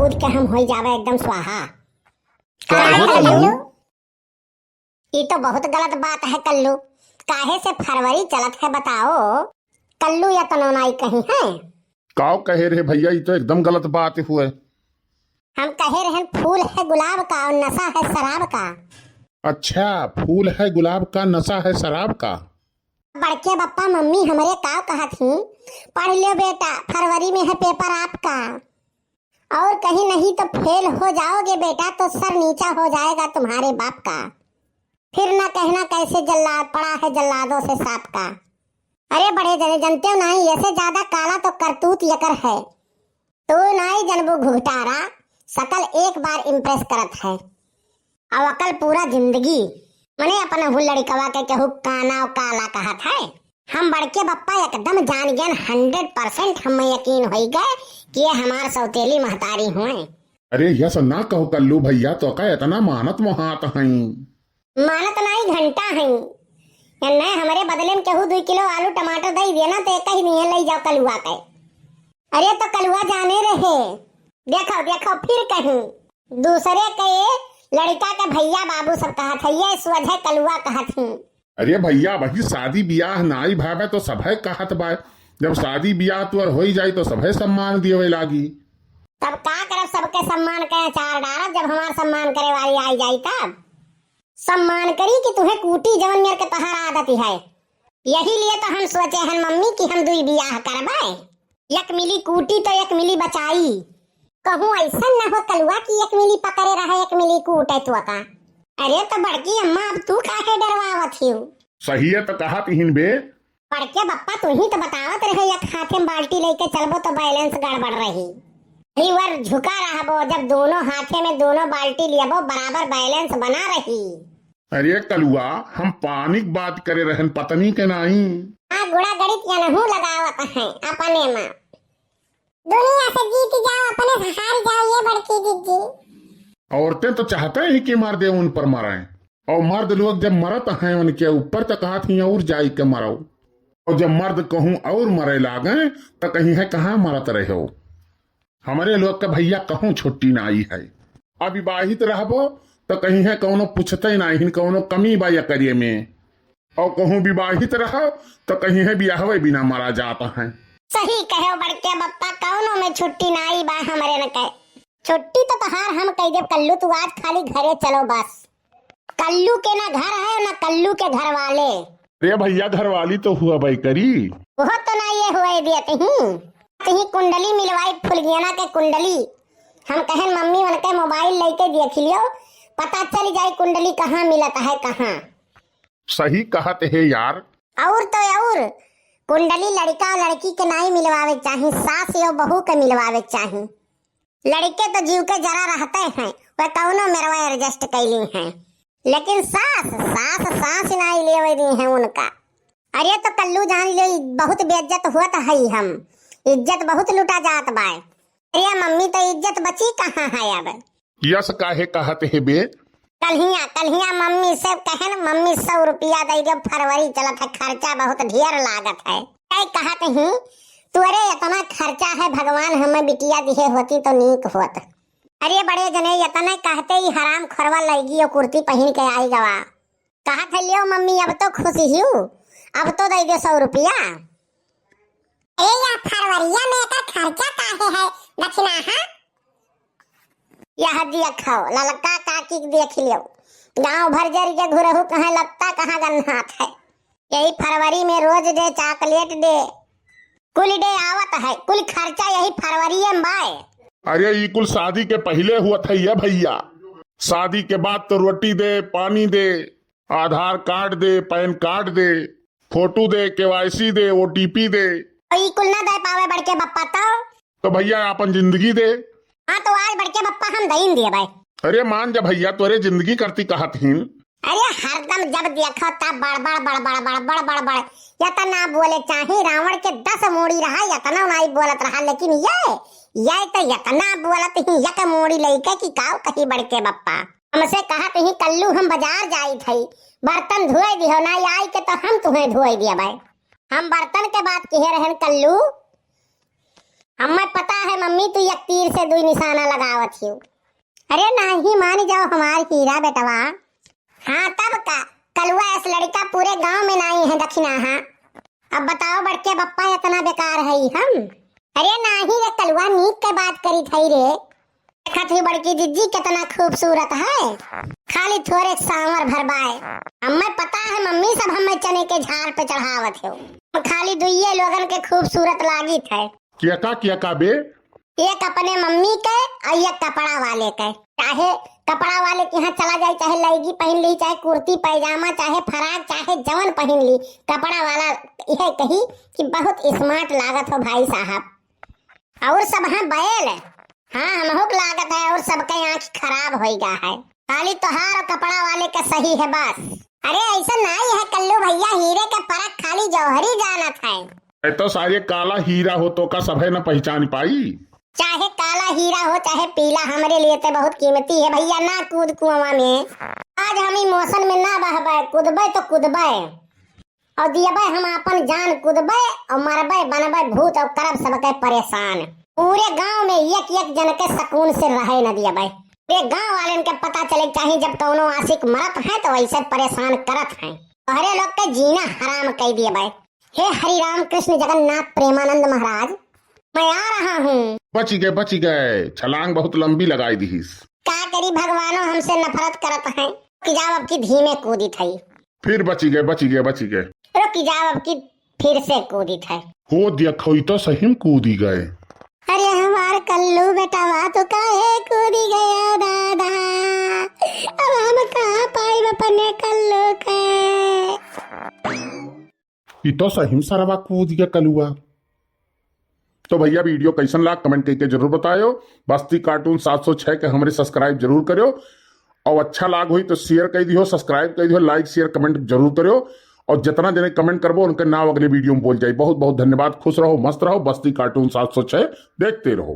कूद के हम हो जावे एकदम स्वाहा। कल्लू ये तो बहुत गलत बात है कल्लू। काहे से फरवरी चलत है बताओ? कल्लू या तनोनाई कहीं है? काव कहे रहे भैया, ये तो एकदम गलत बात हुए। हम कहे रहे फूल है गुलाब का और नशा है शराब का। अच्छा, फूल है गुलाब का, नशा है शराब का। बड़के बप्पा मम्मी हमारे काव कहा थी, पढ़ लो बेटा, फरवरी में है पेपर आपका, और कहीं नहीं तो फेल हो जाओगे बेटा तो सर नीचा हो जाएगा तुम्हारे बाप का। फिर ना कहना कैसे जल्लाद पड़ा है जल्लादों से सांप का। अरे बड़े जने जनते हो नहीं, ऐसे ज्यादा काला तो करतूत यकर है। तो नहीं जनबू घुघटारा, सकल एक बार इम्प्रेस करत है और अकल पूरा जिंदगी। मने अपना हुल लड़कवा के केहू काना और काला कहत है। हम बड़के बप्पा एकदम जान गए 100% हम यकीन हो गए कि ये हमार सौतेली महतारी हुए। अरे यस ना कहो कल्लू भैया, तो का इतना मानत मोहात हैं। मानत नहीं घंटा है नहीं, हमारे बदले में केहू 2 किलो आलू टमाटर दे देना तो एक ही नहीं ले जाओ कलुआ के। अरे तो कलुआ जाने रहे, देखो देखो फिर कहीं दूसरे के लड़का के भैया बाबू सब कहत है, ये इस वजह कलुआ कहत ही। अरे भैया वही शादी ब्याह नाई भावे तो सभे कहत बा, जब शादी ब्याह तुअर हो जाए तो सभे सम्मान दिए लागी। तब का करब, सबके सम्मान के चार डारब, जब हमार सम्मान करे वाली आई जाई तब सम्मान करी कि तुम्हें कूटी जवन मेरे के तहार आदत है। यही लिए तो हम सोचे हैं मम्मी कि हम 2 बियाह करवाए, एक मिली कूटी तो एक मिली बचाई। कहूँ ऐसा न हो कलुआ कि एक मिली पकड़े रहे एक मिली कूटे तो का। अरे तो बड़की अम्मा अब तू काहे डरवावत ही? सही है तो कहा तीन बे। बड़के बप्पा तू ही तो बतावत रहे, एक हाथे में बाल्टी लेके चलबो तो बैलेंस गड़बड़ रही। लीवर झुका रहबो, जब दोनों हाथे में दोनों बाल्टी लियबो बराबर बैलेंस बना रही। अरे कलुआ हम पानी की बात करे रहन पत्नी के नहीं। हाँ गुड़ा गणित या नहू लगावत है अपने माँ। दुनिया से जीत जाओ, अपने से हार जाओ, ये बड़की दीदी। औरतें तो चाहते हैं कि मार दे उन पर मराए, और मर्द लोग जब मरत हैं उनके ऊपर तो कहा थी और जाई के मरो, और जब मर्द कहूँ और मरे लागे तो कहीं है कहाँ मरत रहे हो। हमारे लोग के भैया कहूँ छुट्टी ना आई है, अब विवाहित रहबो तो कहीं है कौनो पूछते नहीं, कौनो कमी बा या करिए में, और कहूँ विवाहित रहो तो कहीं है ब्याहवे बिना मारा जाता है। सही कहे बड़के बप्पा, कौनो में छुट्टी ना आई बा हमारे न कहे। छुट्टी तो तहार हम कह दे कल्लू, तू आज खाली घरे चलो बस। कल्लू के ना घर है ना कल्लू के घर वाले। अरे भैया घर वाली तो हुआ भाई करी, वो तो ना ये हुए दिए तही कुंडली मिलवाई, फुलगियाना के कुंडली। हम कहें मम्मी उनके मोबाइल लेके देख लियो, पता चल जाए कुंडली कहाँ मिलता है कहाँ। सही कहते है यार। और तो और कुंडली लड़का और लड़की के नहीं मिलवावे चाहिए, सास या बहू के मिलवावे चाहिए। लड़के तो जीव के जरा रहते हैं, वह कौनो मेरवा एडजस्ट कैली हैं, लेकिन सास सास सास नहीं ले दी है उनका। अरे तो कल्लू जान लो बहुत बेइज्जत हुआ तो है, हम इज्जत बहुत लुटा जात बाय। अरे मम्मी तो इज्जत बची कहाँ है अब? यस काहे कहते है बे? कल्हिया मम्मी से कहे न, मम्मी 100 रुपया दे दो, फरवरी चलत है, खर्चा बहुत ढेर लागत है। कहते ही तुअरे इतना खर्चा है, भगवान हमें बिटिया दिए होती तो नीक होत। अरे बड़े जने इतना कहते ही हराम खोरवा लगी और कुर्ती पहन के आई गवा। कहा था लियो मम्मी अब तो खुशी हूँ, अब तो दे दो 100 रुपया। फरवरिया में का खर्चा काहे है दक्षिणा? हाँ यह देखो ललका काकी देख लियो, गांव भर जर के घुरहु कहाँ लगता कहाँ गन्हात है। यही फरवरी में रोज दे चॉकलेट दे, कुल डे आवत है, कुल खर्चा यही फरवरी में बाय। अरे ये कुल शादी के पहले हुआ था ये भैया, शादी के बाद तो रोटी दे, पानी दे, आधार कार्ड दे, पैन कार्ड दे, फोटो दे, केवाईसी दे, OTP दे। ये कुल ना दे पावे बड़के बप्पा तो भैया अपन जिंदगी दे। हाँ तो आज बड़के बप्पा हम दईन दिए भाई। अरे मान जा भैया तोरे जिंदगी करती कहत हिन। अरे हरदम जब देखो तब बड़ बड़ बड़ यतना बोले चाहे रावण के 10 मोड़ी रहा, यतना नहीं बोलत रहा, लेकिन ये तो यतना बोलत ही यक मोड़ी लेके कि काव कही बड़के बप्पा। हमसे कहत ही कल्लू हम बाजार जाई थई, बर्तन धोए दिहो ना आई के तो हम तुम्हें धोए दिया भाई। हम बर्तन के बात कहे रहन कल्लू, हमें पता है मम्मी मम्मी तू एक तीर से दुई निशाना लगावत ही। अरे नहीं मान जाओ हमार हीरा बेटवा। हाँ तब का कलुआ इस लड़का पूरे गांव में नहीं है दक्षिणा। हाँ अब बताओ बड़के बप्पा इतना बेकार है हम। अरे नहीं रे कलुआ नीक के बात करी थई रे। देखा थी बड़की जिज्जी कितना खूबसूरत है, खाली थोड़े सांवर भरबाए। हमें पता है मम्मी सब हमें चने के झाड़ पे चढ़ावत हो, खाली दुइये लोगन के खूबसूरत लागी थे। किया का बे? एक अपने मम्मी के और एक कपड़ा वाले के। चाहे कपड़ा वाले के यहाँ चला जाए, चाहे लैगी पहन ली, चाहे कुर्ती पैजामा, चाहे फराक, चाहे जवन पहन ली, कपड़ा वाला यह कही कि बहुत स्मार्ट लागत हो भाई साहब। और सब है बैल। हाँ हमहुक लागत है और सबके आँख खराब हो गया है, खाली तोहार और कपड़ा वाले का सही है बस। अरे ऐसा नहीं है कल्लू भैया, हीरे के परख खाली जौहरी जानत है। तो सारे काला हीरा हो तो का सब है न पहचान पाई। चाहे काला हीरा हो चाहे पीला, हमारे लिए तो बहुत कीमती है भैया। ना कूद कुआं में, आज हम इमोशन में ना बहबे, कूदबे तो कूदबे और दियबे हम अपन जान, कूदबे और मरबे, बनबे भूत और करब सबके परेशान। पूरे गांव में एक एक जन के सुकून से रहे न दियबे। पूरे गांव वाले के पता चले चाहे जब कौनो आशिक मरत है तो वैसे परेशान करत है, हरे लोग के जीना हराम कह दियबे। हे हरि राम कृष्ण जगन्नाथ प्रेमानंद महाराज, मैं आ रहा हूँ। बच गए, छलांग बहुत लंबी लगाई दीस। का करी भगवानो हमसे नफरत करत है। कि जाओ अब की धीमे कूदी थई, फिर बच गए। रुक जाओ अब की फिर से कूदी थई। हो देखो तो सही में कूदी गए। अरे हमार कल्लू बेटा तो काहे कूदी गया दादा, अब हम कहाँ पाए अपने कल्लू के। ये तो सही में सरवा कूद गया कलुआ। तो भैया वीडियो कैसन लाग कमेंट करके जरूर बतायो। बस्ती कार्टून 706 के हमरे सब्सक्राइब जरूर करो और अच्छा लाग हुई तो शेयर कर दियो, सब्सक्राइब कर दियो, लाइक शेयर कमेंट जरूर करो और जितना जने कमेंट करबो उनके नाम अगले वीडियो में बोल जाए। बहुत बहुत धन्यवाद। खुश रहो, मस्त रहो। बस्ती कार्टून 706 देखते रहो।